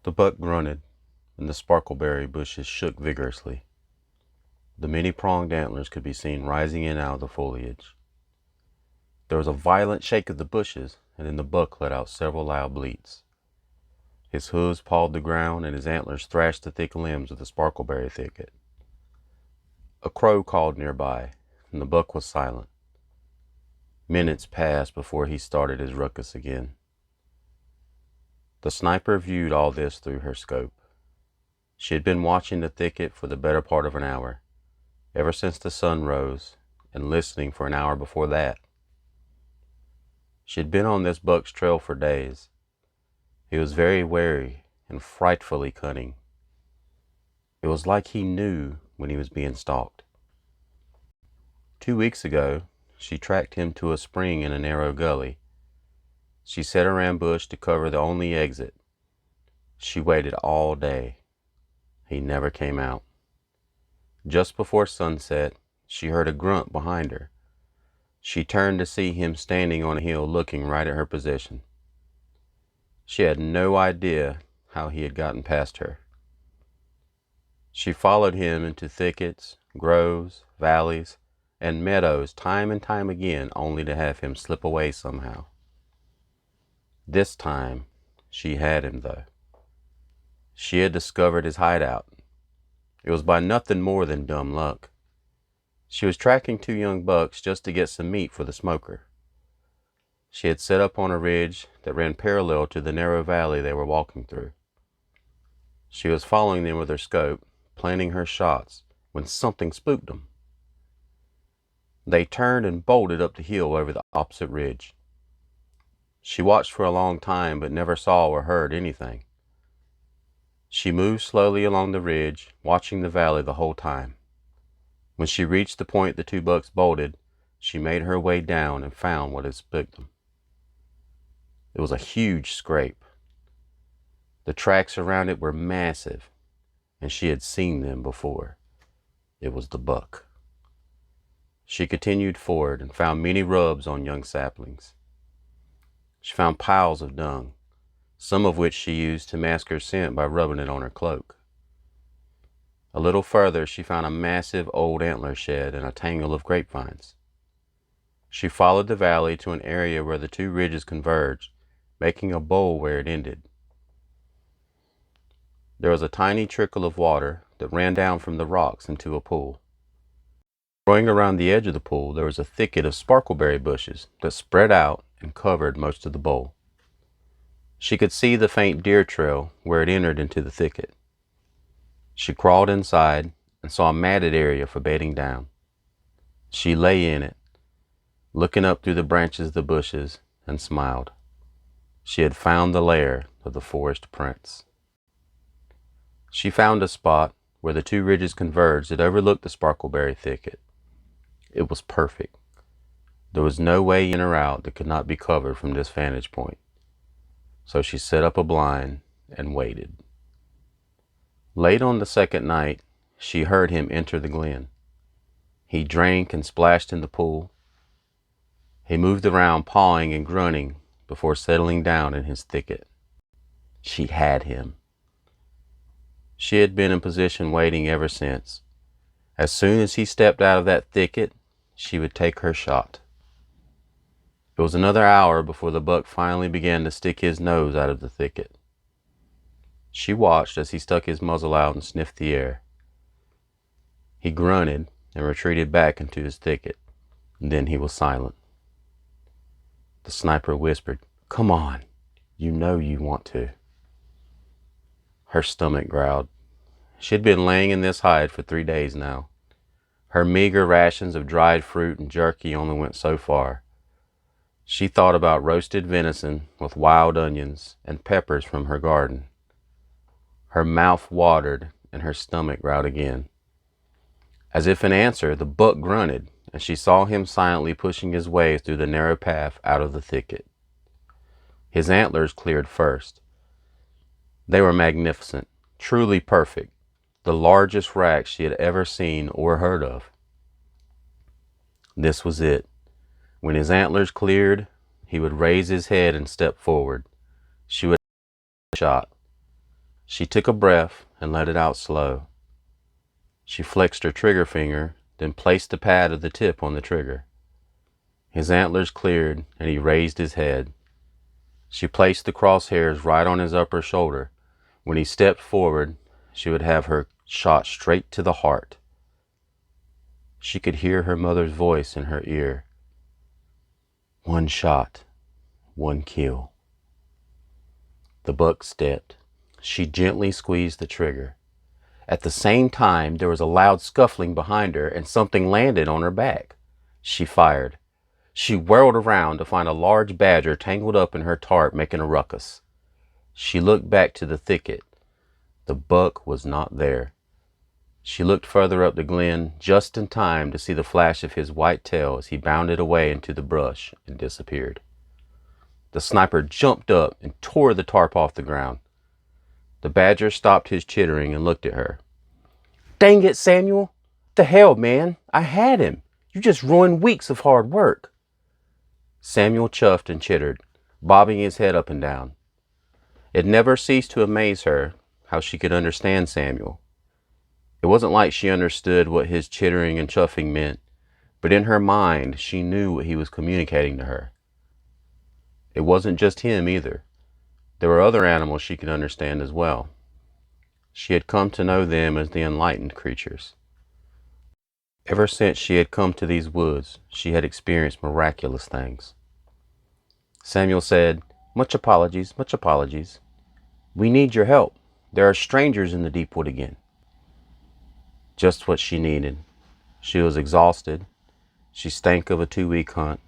The buck grunted, and the sparkleberry bushes shook vigorously. The many-pronged antlers could be seen rising in out of the foliage. There was a violent shake of the bushes, and then the buck let out several loud bleats. His hooves pawed the ground, and his antlers thrashed the thick limbs of the sparkleberry thicket. A crow called nearby, and the buck was silent. Minutes passed before he started his ruckus again. The sniper viewed all this through her scope. She had been watching the thicket for the better part of an hour, ever since the sun rose, and listening for an hour before that. She had been on this buck's trail for days. He was very wary and frightfully cunning. It was like he knew when he was being stalked. 2 weeks ago, she tracked him to a spring in a narrow gully. She set her ambush to cover the only exit. She waited all day. He never came out. Just before sunset, she heard a grunt behind her. She turned to see him standing on a hill looking right at her position. She had no idea how he had gotten past her. She followed him into thickets, groves, valleys, and meadows time and time again, only to have him slip away somehow. This time, she had him, though. She had discovered his hideout. It was by nothing more than dumb luck. She was tracking 2 young bucks just to get some meat for the smoker. She had set up on a ridge that ran parallel to the narrow valley they were walking through. She was following them with her scope, planning her shots, when something spooked them. They turned and bolted up the hill over the opposite ridge. She watched for a long time, but never saw or heard anything. She moved slowly along the ridge, watching the valley the whole time. When she reached the point the 2 bucks bolted, she made her way down and found what had spooked them. It was a huge scrape. The tracks around it were massive, and she had seen them before. It was the buck. She continued forward and found many rubs on young saplings. She found piles of dung, some of which she used to mask her scent by rubbing it on her cloak. A little further, she found a massive old antler shed and a tangle of grapevines. She followed the valley to an area where the 2 ridges converged, making a bowl where it ended. There was a tiny trickle of water that ran down from the rocks into a pool. Growing around the edge of the pool, there was a thicket of sparkleberry bushes that spread out and covered most of the bowl. She could see the faint deer trail where it entered into the thicket. She crawled inside and saw a matted area for bedding down. She lay in it, looking up through the branches of the bushes, and smiled. She had found the lair of the forest prince. She found a spot where the 2 ridges converged that overlooked the sparkleberry thicket. It was perfect. There was no way in or out that could not be covered from this vantage point. So she set up a blind and waited. Late on the second night, she heard him enter the glen. He drank and splashed in the pool. He moved around pawing and grunting before settling down in his thicket. She had him. She had been in position waiting ever since. As soon as he stepped out of that thicket, she would take her shot. It was another hour before the buck finally began to stick his nose out of the thicket. She watched as he stuck his muzzle out and sniffed the air. He grunted and retreated back into his thicket. Then he was silent. The sniper whispered, "Come on, you know you want to." Her stomach growled. She had been laying in this hide for 3 days now. Her meager rations of dried fruit and jerky only went so far. She thought about roasted venison with wild onions and peppers from her garden. Her mouth watered and her stomach growled again. As if in answer, the buck grunted, and she saw him silently pushing his way through the narrow path out of the thicket. His antlers cleared first. They were magnificent, truly perfect, the largest racks she had ever seen or heard of. This was it. When his antlers cleared, he would raise his head and step forward. She would have a shot. She took a breath and let it out slow. She flexed her trigger finger, then placed the pad of the tip on the trigger. His antlers cleared, and he raised his head. She placed the crosshairs right on his upper shoulder. When he stepped forward, she would have her shot straight to the heart. She could hear her mother's voice in her ear. 1 shot, 1 kill. The buck stepped. She gently squeezed the trigger. At the same time, there was a loud scuffling behind her, and something landed on her back. She fired. She whirled around to find a large badger tangled up in her tarp making a ruckus. She looked back to the thicket. The buck was not there. She looked further up the glen just in time to see the flash of his white tail as he bounded away into the brush and disappeared. The sniper jumped up and tore the tarp off the ground. The badger stopped his chittering and looked at her. "Dang it, Samuel! What the hell, man? I had him. You just ruined weeks of hard work." Samuel chuffed and chittered, bobbing his head up and down. It never ceased to amaze her how she could understand Samuel. It wasn't like she understood what his chittering and chuffing meant, but in her mind she knew what he was communicating to her. It wasn't just him either. There were other animals she could understand as well. She had come to know them as the enlightened creatures. Ever since she had come to these woods, she had experienced miraculous things. Samuel said, much apologies. We need your help. There are strangers in the deep wood again." Just what she needed. She was exhausted. She stank of a 2-week hunt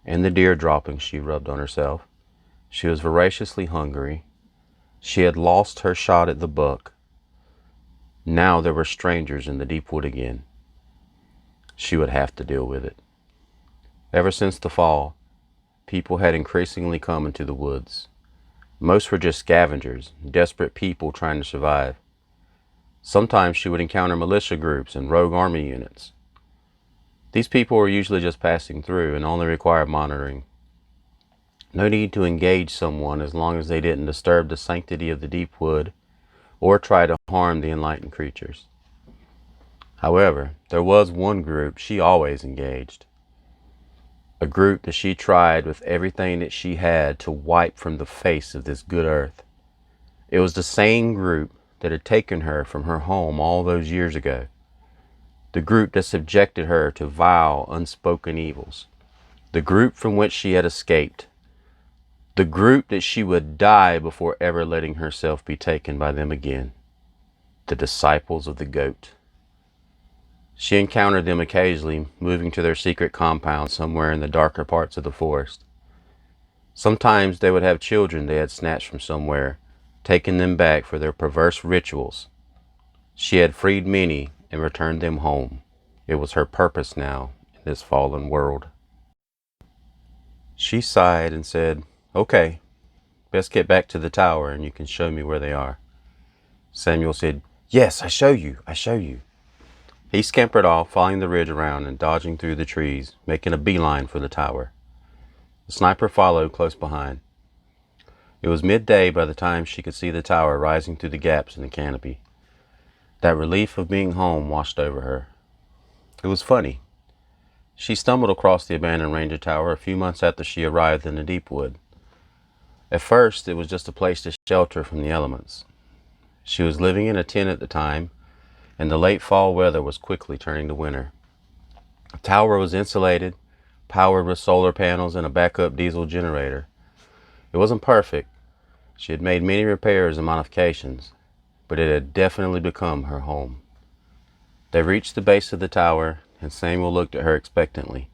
and the deer droppings she rubbed on herself. She was voraciously hungry. She had lost her shot at the buck. Now there were strangers in the deep wood again. She would have to deal with it. Ever since the fall, people had increasingly come into the woods. Most were just scavengers, desperate people trying to survive. Sometimes she would encounter militia groups and rogue army units. These people were usually just passing through and only required monitoring. No need to engage someone as long as they didn't disturb the sanctity of the deep wood or try to harm the enlightened creatures. However, there was one group she always engaged. A group that she tried with everything that she had to wipe from the face of this good earth. It was the same group that had taken her from her home all those years ago. The group that subjected her to vile, unspoken evils. The group from which she had escaped. The group that she would die before ever letting herself be taken by them again. The disciples of the goat. She encountered them occasionally, moving to their secret compound somewhere in the darker parts of the forest. Sometimes they would have children they had snatched from somewhere, taking them back for their perverse rituals. She had freed many and returned them home. It was her purpose now in this fallen world. She sighed and said, "Okay, best get back to the tower and you can show me where they are." Samuel said, "Yes, I show you. He scampered off, following the ridge around and dodging through the trees, making a beeline for the tower. The sniper followed close behind. It was midday by the time she could see the tower rising through the gaps in the canopy. That relief of being home washed over her. It was funny. She stumbled across the abandoned ranger tower a few months after she arrived in the deep wood. At first, it was just a place to shelter from the elements. She was living in a tent at the time, and the late fall weather was quickly turning to winter. The tower was insulated, powered with solar panels and a backup diesel generator. It wasn't perfect. She had made many repairs and modifications, but it had definitely become her home. They reached the base of the tower, and Samuel looked at her expectantly.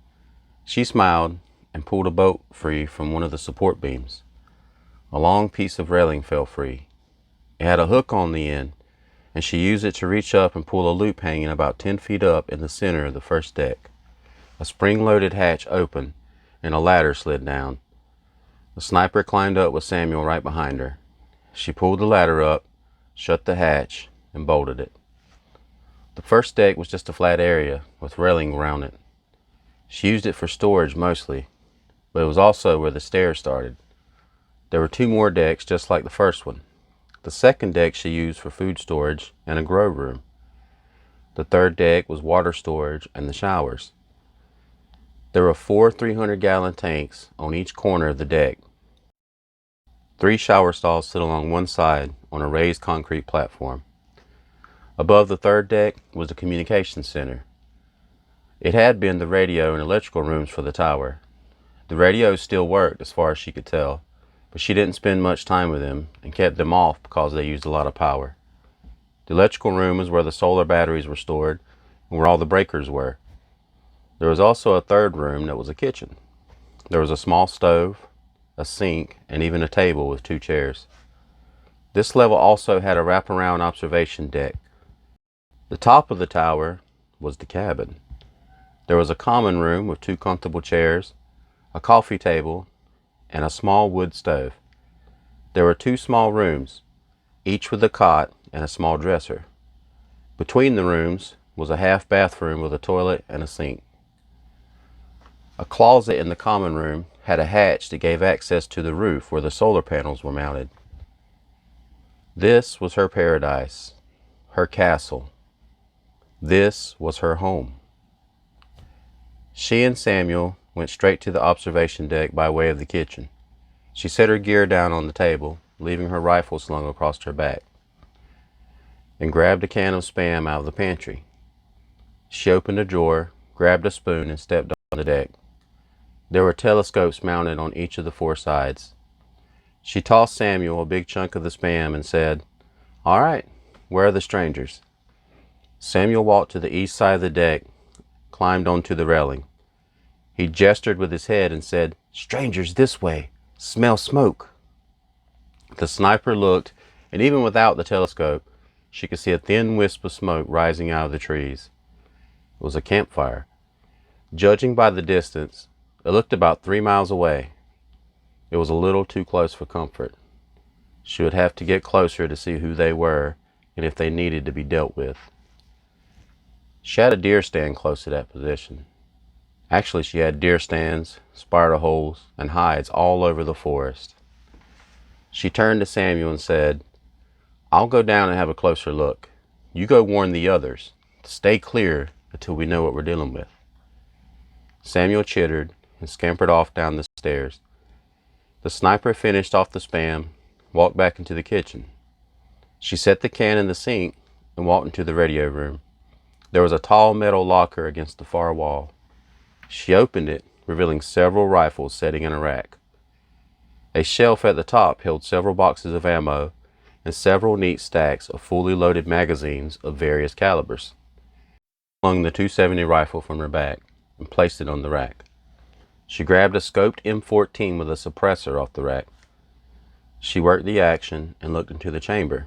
She smiled and pulled a bolt free from one of the support beams. A long piece of railing fell free. It had a hook on the end, and she used it to reach up and pull a loop hanging about 10 feet up in the center of the first deck. A spring-loaded hatch opened, and a ladder slid down. The sniper climbed up with Samuel right behind her. She pulled the ladder up, shut the hatch, and bolted it. The first deck was just a flat area with railing around it. She used it for storage mostly, but it was also where the stairs started. There were 2 more decks just like the first one. The second deck she used for food storage and a grow room. The third deck was water storage and the showers. There were 4 300-gallon tanks on each corner of the deck. 3 shower stalls sit along one side on a raised concrete platform. Above the third deck was the communications center. It had been the radio and electrical rooms for the tower. The radios still worked as far as she could tell, but she didn't spend much time with them and kept them off because they used a lot of power. The electrical room was where the solar batteries were stored and where all the breakers were. There was also a third room that was a kitchen. There was a small stove, a sink, and even a table with 2 chairs. This level also had a wraparound observation deck. The top of the tower was the cabin. There was a common room with 2 comfortable chairs, a coffee table, and a small wood stove. There were 2 small rooms, each with a cot and a small dresser. Between the rooms was a half bathroom with a toilet and a sink. A closet in the common room had a hatch that gave access to the roof where the solar panels were mounted. This was her paradise, her castle. This was her home. She and Samuel went straight to the observation deck by way of the kitchen. She set her gear down on the table, leaving her rifle slung across her back, and grabbed a can of Spam out of the pantry. She opened a drawer, grabbed a spoon, and stepped on the deck. There were telescopes mounted on each of the 4 sides. She tossed Samuel a big chunk of the Spam and said, "All right, where are the strangers?" Samuel walked to the east side of the deck, climbed onto the railing. He gestured with his head and said, "Strangers this way. Smell smoke." The sniper looked, and even without the telescope, she could see a thin wisp of smoke rising out of the trees. It was a campfire. Judging by the distance, it looked about 3 miles away. It was a little too close for comfort. She would have to get closer to see who they were and if they needed to be dealt with. She had a deer stand close to that position. Actually, she had deer stands, spider holes, and hides all over the forest. She turned to Samuel and said, "I'll go down and have a closer look. You go warn the others. Stay clear until we know what we're dealing with." Samuel chittered and scampered off down the stairs. The sniper finished off the Spam, walked back into the kitchen. She set the can in the sink and walked into the radio room. There was a tall metal locker against the far wall. She opened it, revealing several rifles sitting in a rack. A shelf at the top held several boxes of ammo and several neat stacks of fully loaded magazines of various calibers. She flung the .270 rifle from her back and placed it on the rack. She grabbed a scoped M14 with a suppressor off the rack. She worked the action and looked into the chamber.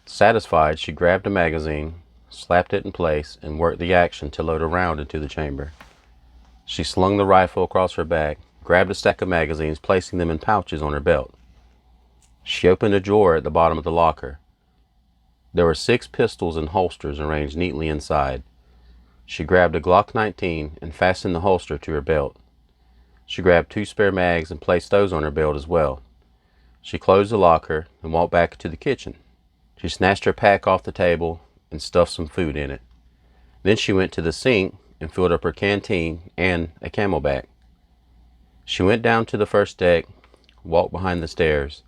Satisfied, she grabbed a magazine, slapped it in place, and worked the action to load a round into the chamber. She slung the rifle across her back, grabbed a stack of magazines, placing them in pouches on her belt. She opened a drawer at the bottom of the locker. There were 6 pistols in holsters arranged neatly inside. She grabbed a Glock 19 and fastened the holster to her belt. She grabbed 2 spare mags and placed those on her belt as well. She closed the locker and walked back to the kitchen. She snatched her pack off the table and stuffed some food in it. Then she went to the sink and filled up her canteen and a Camelback. She went down to the first deck, walked behind the stairs.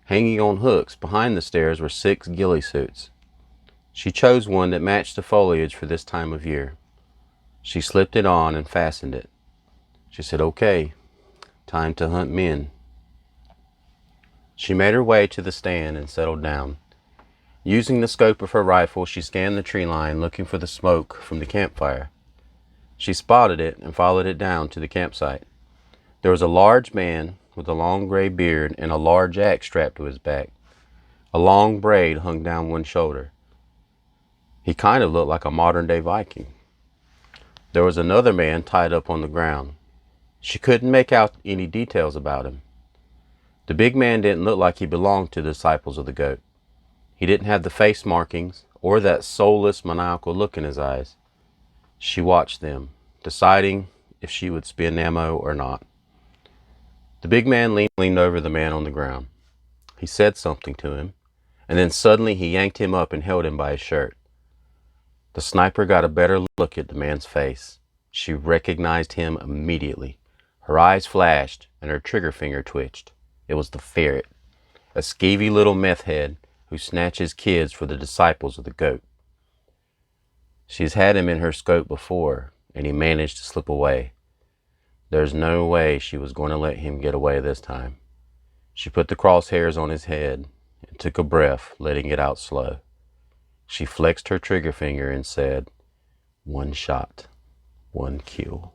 Hanging on hooks behind the stairs were 6 ghillie suits. She chose one that matched the foliage for this time of year. She slipped it on and fastened it. She said, "Okay, time to hunt men." She made her way to the stand and settled down. Using the scope of her rifle, she scanned the tree line looking for the smoke from the campfire. She spotted it and followed it down to the campsite. There was a large man with a long gray beard and a large axe strapped to his back. A long braid hung down one shoulder. He kind of looked like a modern-day Viking. There was another man tied up on the ground. She couldn't make out any details about him. The big man didn't look like he belonged to the disciples of the goat. He didn't have the face markings or that soulless, maniacal look in his eyes. She watched them, deciding if she would spend ammo or not. The big man leaned over the man on the ground. He said something to him. and then suddenly he yanked him up and held him by his shirt. The sniper got a better look at the man's face. She recognized him immediately. Her eyes flashed and her trigger finger twitched. It was the ferret, a skeevy little meth head who snatches kids for the disciples of the goat. She's had him in her scope before, and he managed to slip away. There's no way she was going to let him get away this time. She put the crosshairs on his head and took a breath, letting it out slow. She flexed her trigger finger and said, "One shot, one kill."